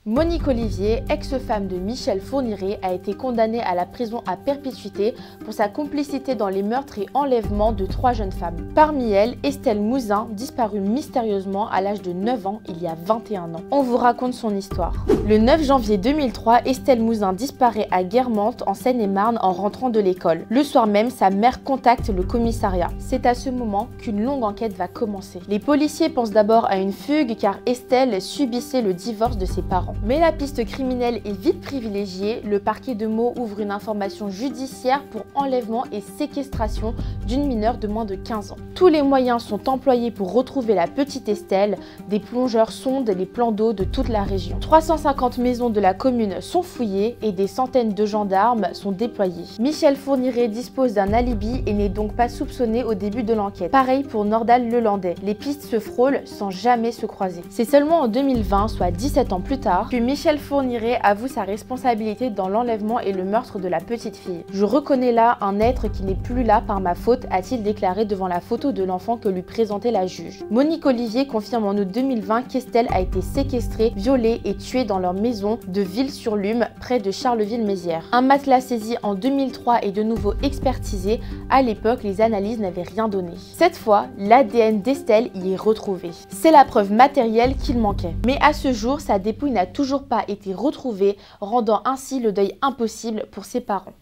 Monique Olivier, ex-femme de Michel Fourniret, a été condamnée à la prison à perpétuité pour sa complicité dans les meurtres et enlèvements de 3 jeunes femmes. Parmi elles, Estelle Mouzin, disparue mystérieusement à l'âge de 9 ans il y a 21 ans. On vous raconte son histoire. Le 9 janvier 2003, Estelle Mouzin disparaît à Guermantes, en Seine-et-Marne, en rentrant de l'école. Le soir même, sa mère contacte le commissariat. C'est à ce moment qu'une longue enquête va commencer. Les policiers pensent d'abord à une fugue car Estelle subissait le divorce de ses parents. Mais la piste criminelle est vite privilégiée. Le parquet de Meaux ouvre une information judiciaire pour enlèvement et séquestration d'une mineure de moins de 15 ans. Tous les moyens sont employés pour retrouver la petite Estelle. Des plongeurs sondent les plans d'eau de toute la région. 350 maisons de la commune sont fouillées et des centaines de gendarmes sont déployés. Michel Fourniret dispose d'un alibi et n'est donc pas soupçonné au début de l'enquête. Pareil pour Nordal Lelandais. Les pistes se frôlent sans jamais se croiser. C'est seulement en 2020, soit 17 ans plus tard, que Michel Fourniret avoue sa responsabilité dans l'enlèvement et le meurtre de la petite fille. « Je reconnais là un être qui n'est plus là par ma faute », a-t-il déclaré devant la photo de l'enfant que lui présentait la juge. Monique Olivier confirme en août 2020 qu'Estelle a été séquestrée, violée et tuée dans leur maison de Ville-sur-Lume, près de Charleville-Mézières. Un matelas saisi en 2003 est de nouveau expertisé. À l'époque, les analyses n'avaient rien donné. Cette fois, l'ADN d'Estelle y est retrouvé. C'est la preuve matérielle qu'il manquait. Mais à ce jour, sa dépouille n'a toujours pas été retrouvée, rendant ainsi le deuil impossible pour ses parents.